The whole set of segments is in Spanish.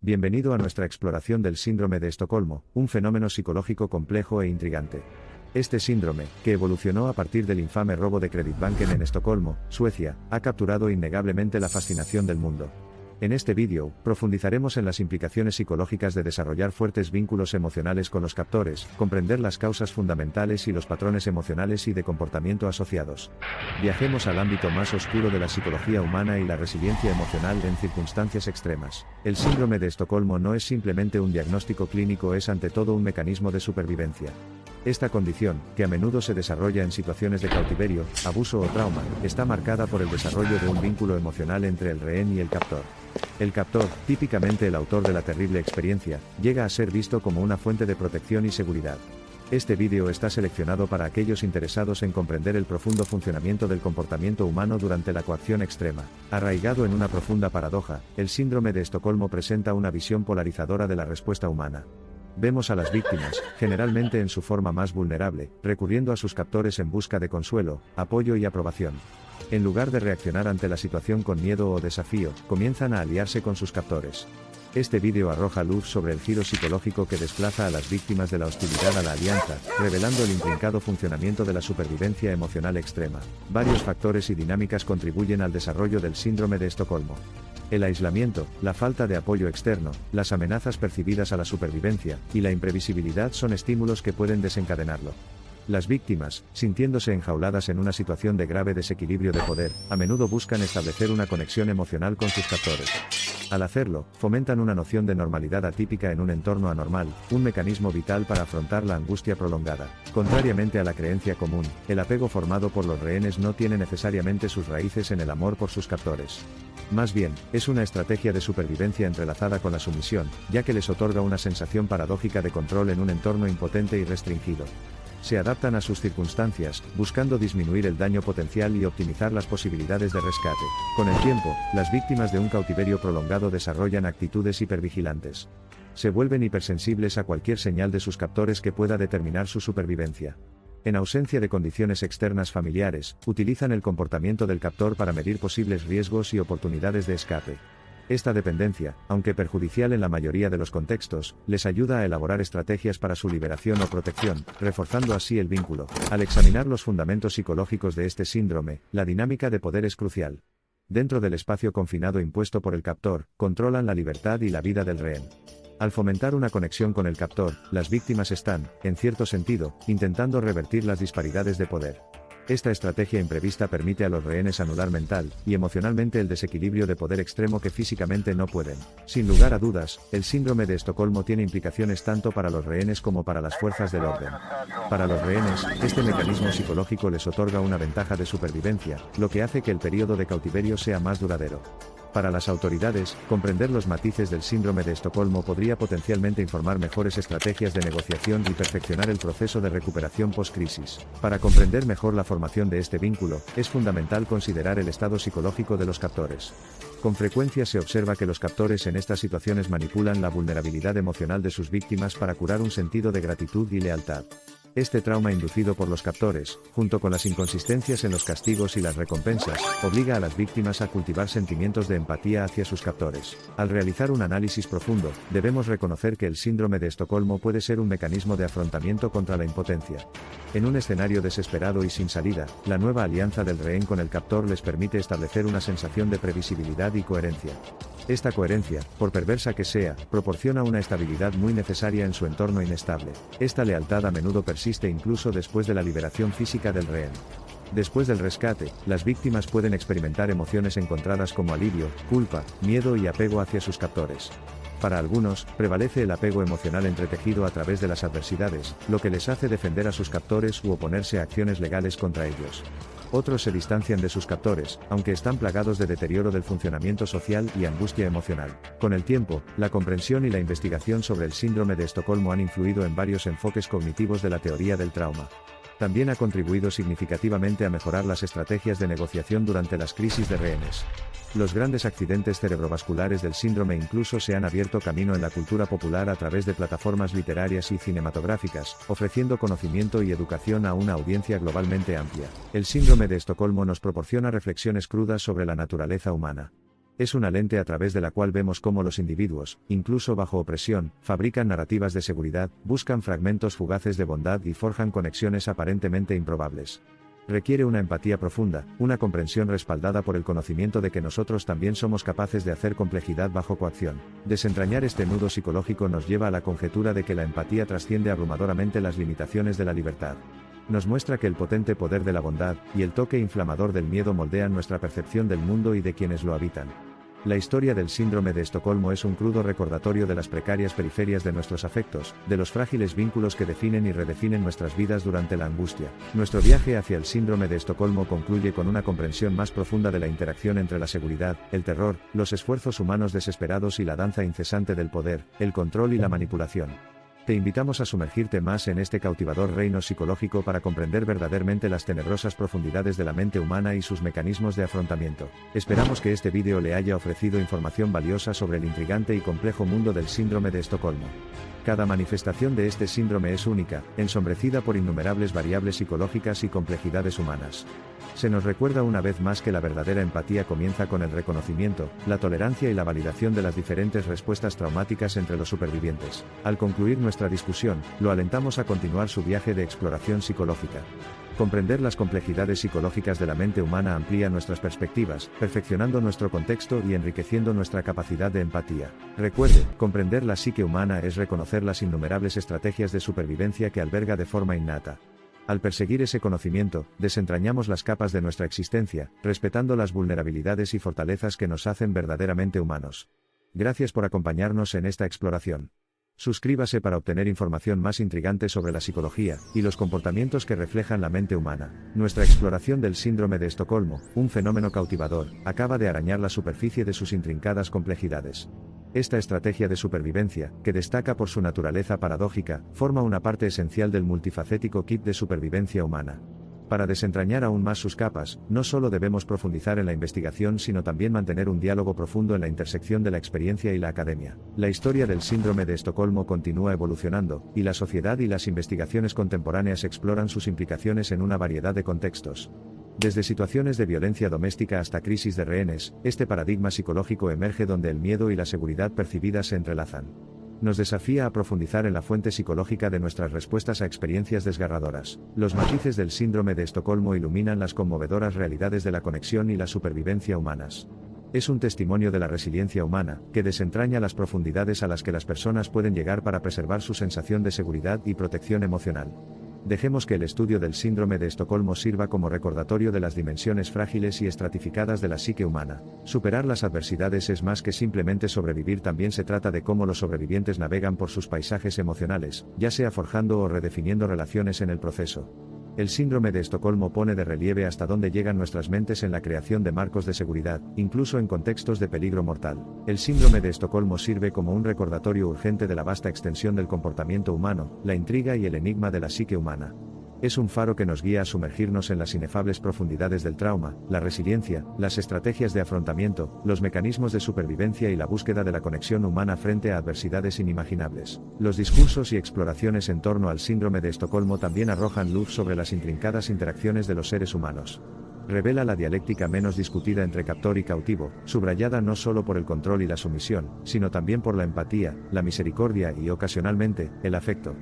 Bienvenido a nuestra exploración del síndrome de Estocolmo, un fenómeno psicológico complejo e intrigante. Este síndrome, que evolucionó a partir del infame robo de Kreditbanken en Estocolmo, Suecia, ha capturado innegablemente la fascinación del mundo. En este vídeo, profundizaremos en las implicaciones psicológicas de desarrollar fuertes vínculos emocionales con los captores, comprender las causas fundamentales y los patrones emocionales y de comportamiento asociados. Viajemos al ámbito más oscuro de la psicología humana y la resiliencia emocional en circunstancias extremas. El síndrome de Estocolmo no es simplemente un diagnóstico clínico, es ante todo un mecanismo de supervivencia. Esta condición, que a menudo se desarrolla en situaciones de cautiverio, abuso o trauma, está marcada por el desarrollo de un vínculo emocional entre el rehén y el captor. El captor, típicamente el autor de la terrible experiencia, llega a ser visto como una fuente de protección y seguridad. Este vídeo está seleccionado para aquellos interesados en comprender el profundo funcionamiento del comportamiento humano durante la coacción extrema. Arraigado en una profunda paradoja, el síndrome de Estocolmo presenta una visión polarizadora de la respuesta humana. Vemos a las víctimas, generalmente en su forma más vulnerable, recurriendo a sus captores en busca de consuelo, apoyo y aprobación. En lugar de reaccionar ante la situación con miedo o desafío, comienzan a aliarse con sus captores. Este vídeo arroja luz sobre el giro psicológico que desplaza a las víctimas de la hostilidad a la alianza, revelando el intrincado funcionamiento de la supervivencia emocional extrema. Varios factores y dinámicas contribuyen al desarrollo del síndrome de Estocolmo. El aislamiento, la falta de apoyo externo, las amenazas percibidas a la supervivencia, y la imprevisibilidad son estímulos que pueden desencadenarlo. Las víctimas, sintiéndose enjauladas en una situación de grave desequilibrio de poder, a menudo buscan establecer una conexión emocional con sus captores. Al hacerlo, fomentan una noción de normalidad atípica en un entorno anormal, un mecanismo vital para afrontar la angustia prolongada. Contrariamente a la creencia común, el apego formado por los rehenes no tiene necesariamente sus raíces en el amor por sus captores. Más bien, es una estrategia de supervivencia entrelazada con la sumisión, ya que les otorga una sensación paradójica de control en un entorno impotente y restringido. Se adaptan a sus circunstancias, buscando disminuir el daño potencial y optimizar las posibilidades de rescate. Con el tiempo, las víctimas de un cautiverio prolongado desarrollan actitudes hipervigilantes. Se vuelven hipersensibles a cualquier señal de sus captores que pueda determinar su supervivencia. En ausencia de condiciones externas familiares, utilizan el comportamiento del captor para medir posibles riesgos y oportunidades de escape. Esta dependencia, aunque perjudicial en la mayoría de los contextos, les ayuda a elaborar estrategias para su liberación o protección, reforzando así el vínculo. Al examinar los fundamentos psicológicos de este síndrome, la dinámica de poder es crucial. Dentro del espacio confinado impuesto por el captor, controlan la libertad y la vida del rehén. Al fomentar una conexión con el captor, las víctimas están, en cierto sentido, intentando revertir las disparidades de poder. Esta estrategia imprevista permite a los rehenes anular mental y emocionalmente el desequilibrio de poder extremo que físicamente no pueden. Sin lugar a dudas, el síndrome de Estocolmo tiene implicaciones tanto para los rehenes como para las fuerzas del orden. Para los rehenes, este mecanismo psicológico les otorga una ventaja de supervivencia, lo que hace que el periodo de cautiverio sea más duradero. Para las autoridades, comprender los matices del síndrome de Estocolmo podría potencialmente informar mejores estrategias de negociación y perfeccionar el proceso de recuperación post-crisis. Para comprender mejor la formación de este vínculo, es fundamental considerar el estado psicológico de los captores. Con frecuencia se observa que los captores en estas situaciones manipulan la vulnerabilidad emocional de sus víctimas para curar un sentido de gratitud y lealtad. Este trauma inducido por los captores, junto con las inconsistencias en los castigos y las recompensas, obliga a las víctimas a cultivar sentimientos de empatía hacia sus captores. Al realizar un análisis profundo, debemos reconocer que el síndrome de Estocolmo puede ser un mecanismo de afrontamiento contra la impotencia. En un escenario desesperado y sin salida, la nueva alianza del rehén con el captor les permite establecer una sensación de previsibilidad y coherencia. Esta coherencia, por perversa que sea, proporciona una estabilidad muy necesaria en su entorno inestable. Esta lealtad a menudo persiste incluso después de la liberación física del rehén. Después del rescate, las víctimas pueden experimentar emociones encontradas como alivio, culpa, miedo y apego hacia sus captores. Para algunos, prevalece el apego emocional entretejido a través de las adversidades, lo que les hace defender a sus captores u oponerse a acciones legales contra ellos. Otros se distancian de sus captores, aunque están plagados de deterioro del funcionamiento social y angustia emocional. Con el tiempo, la comprensión y la investigación sobre el síndrome de Estocolmo han influido en varios enfoques cognitivos de la teoría del trauma. También ha contribuido significativamente a mejorar las estrategias de negociación durante las crisis de rehenes. Los grandes accidentes cerebrovasculares del síndrome incluso se han abierto camino en la cultura popular a través de plataformas literarias y cinematográficas, ofreciendo conocimiento y educación a una audiencia globalmente amplia. El síndrome de Estocolmo nos proporciona reflexiones crudas sobre la naturaleza humana. Es una lente a través de la cual vemos cómo los individuos, incluso bajo opresión, fabrican narrativas de seguridad, buscan fragmentos fugaces de bondad y forjan conexiones aparentemente improbables. Requiere una empatía profunda, una comprensión respaldada por el conocimiento de que nosotros también somos capaces de hacer complejidad bajo coacción. Desentrañar este nudo psicológico nos lleva a la conjetura de que la empatía trasciende abrumadoramente las limitaciones de la libertad. Nos muestra que el potente poder de la bondad, y el toque inflamador del miedo moldean nuestra percepción del mundo y de quienes lo habitan. La historia del síndrome de Estocolmo es un crudo recordatorio de las precarias periferias de nuestros afectos, de los frágiles vínculos que definen y redefinen nuestras vidas durante la angustia. Nuestro viaje hacia el síndrome de Estocolmo concluye con una comprensión más profunda de la interacción entre la seguridad, el terror, los esfuerzos humanos desesperados y la danza incesante del poder, el control y la manipulación. Te invitamos a sumergirte más en este cautivador reino psicológico para comprender verdaderamente las tenebrosas profundidades de la mente humana y sus mecanismos de afrontamiento. Esperamos que este vídeo le haya ofrecido información valiosa sobre el intrigante y complejo mundo del síndrome de Estocolmo. Cada manifestación de este síndrome es única, ensombrecida por innumerables variables psicológicas y complejidades humanas. Se nos recuerda una vez más que la verdadera empatía comienza con el reconocimiento, la tolerancia y la validación de las diferentes respuestas traumáticas entre los supervivientes. Al concluir nuestra discusión, lo alentamos a continuar su viaje de exploración psicológica. Comprender las complejidades psicológicas de la mente humana amplía nuestras perspectivas, perfeccionando nuestro contexto y enriqueciendo nuestra capacidad de empatía. Recuerde, comprender la psique humana es reconocer las innumerables estrategias de supervivencia que alberga de forma innata. Al perseguir ese conocimiento, desentrañamos las capas de nuestra existencia, respetando las vulnerabilidades y fortalezas que nos hacen verdaderamente humanos. Gracias por acompañarnos en esta exploración. Suscríbase para obtener información más intrigante sobre la psicología y los comportamientos que reflejan la mente humana. Nuestra exploración del síndrome de Estocolmo, un fenómeno cautivador, acaba de arañar la superficie de sus intrincadas complejidades. Esta estrategia de supervivencia, que destaca por su naturaleza paradójica, forma una parte esencial del multifacético kit de supervivencia humana. Para desentrañar aún más sus capas, no solo debemos profundizar en la investigación sino también mantener un diálogo profundo en la intersección de la experiencia y la academia. La historia del síndrome de Estocolmo continúa evolucionando, y la sociedad y las investigaciones contemporáneas exploran sus implicaciones en una variedad de contextos. Desde situaciones de violencia doméstica hasta crisis de rehenes, este paradigma psicológico emerge donde el miedo y la seguridad percibidas se entrelazan. Nos desafía a profundizar en la fuente psicológica de nuestras respuestas a experiencias desgarradoras. Los matices del síndrome de Estocolmo iluminan las conmovedoras realidades de la conexión y la supervivencia humanas. Es un testimonio de la resiliencia humana, que desentraña las profundidades a las que las personas pueden llegar para preservar su sensación de seguridad y protección emocional. Dejemos que el estudio del síndrome de Estocolmo sirva como recordatorio de las dimensiones frágiles y estratificadas de la psique humana. Superar las adversidades es más que simplemente sobrevivir, también se trata de cómo los sobrevivientes navegan por sus paisajes emocionales, ya sea forjando o redefiniendo relaciones en el proceso. El síndrome de Estocolmo pone de relieve hasta dónde llegan nuestras mentes en la creación de marcos de seguridad, incluso en contextos de peligro mortal. El síndrome de Estocolmo sirve como un recordatorio urgente de la vasta extensión del comportamiento humano, la intriga y el enigma de la psique humana. Es un faro que nos guía a sumergirnos en las inefables profundidades del trauma, la resiliencia, las estrategias de afrontamiento, los mecanismos de supervivencia y la búsqueda de la conexión humana frente a adversidades inimaginables. Los discursos y exploraciones en torno al síndrome de Estocolmo también arrojan luz sobre las intrincadas interacciones de los seres humanos. Revela la dialéctica menos discutida entre captor y cautivo, subrayada no solo por el control y la sumisión, sino también por la empatía, la misericordia y, ocasionalmente, el afecto.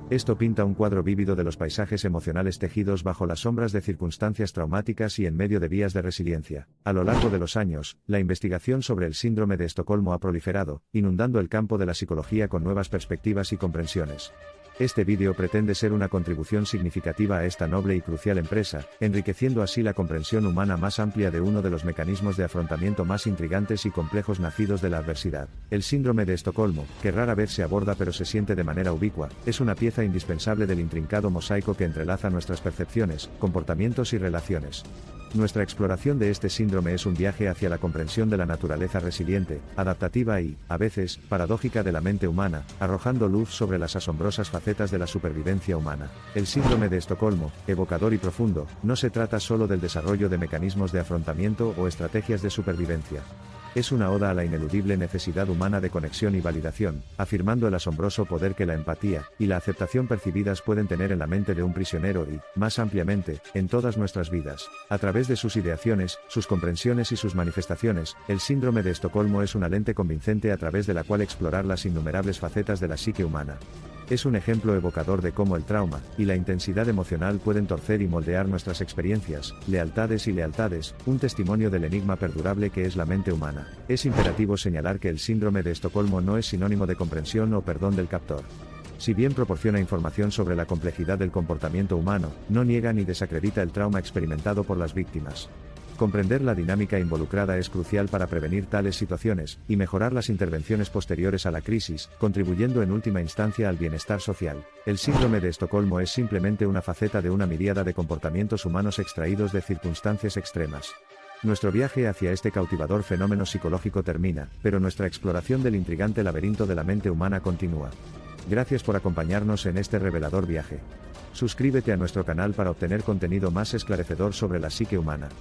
Esto pinta un cuadro vívido de los paisajes emocionales tejidos bajo las sombras de circunstancias traumáticas y en medio de vías de resiliencia. A lo largo de los años, la investigación sobre el síndrome de Estocolmo ha proliferado, inundando el campo de la psicología con nuevas perspectivas y comprensiones. Este vídeo pretende ser una contribución significativa a esta noble y crucial empresa, enriqueciendo así la comprensión humana más amplia de uno de los mecanismos de afrontamiento más intrigantes y complejos nacidos de la adversidad. El síndrome de Estocolmo, que rara vez se aborda pero se siente de manera ubicua, es una pieza indispensable del intrincado mosaico que entrelaza nuestras percepciones, comportamientos y relaciones. Nuestra exploración de este síndrome es un viaje hacia la comprensión de la naturaleza resiliente, adaptativa y, a veces, paradójica de la mente humana, arrojando luz sobre las asombrosas facetas de la supervivencia humana. El síndrome de Estocolmo, evocador y profundo, no se trata solo del desarrollo de mecanismos de afrontamiento o estrategias de supervivencia. Es una oda a la ineludible necesidad humana de conexión y validación, afirmando el asombroso poder que la empatía y la aceptación percibidas pueden tener en la mente de un prisionero y, más ampliamente, en todas nuestras vidas. A través de sus ideaciones, sus comprensiones y sus manifestaciones, el síndrome de Estocolmo es una lente convincente a través de la cual explorar las innumerables facetas de la psique humana. Es un ejemplo evocador de cómo el trauma y la intensidad emocional pueden torcer y moldear nuestras experiencias, lealtades, un testimonio del enigma perdurable que es la mente humana. Es imperativo señalar que el síndrome de Estocolmo no es sinónimo de comprensión o perdón del captor. Si bien proporciona información sobre la complejidad del comportamiento humano, no niega ni desacredita el trauma experimentado por las víctimas. Comprender la dinámica involucrada es crucial para prevenir tales situaciones, y mejorar las intervenciones posteriores a la crisis, contribuyendo en última instancia al bienestar social. El síndrome de Estocolmo es simplemente una faceta de una miríada de comportamientos humanos extraídos de circunstancias extremas. Nuestro viaje hacia este cautivador fenómeno psicológico termina, pero nuestra exploración del intrigante laberinto de la mente humana continúa. Gracias por acompañarnos en este revelador viaje. Suscríbete a nuestro canal para obtener contenido más esclarecedor sobre la psique humana.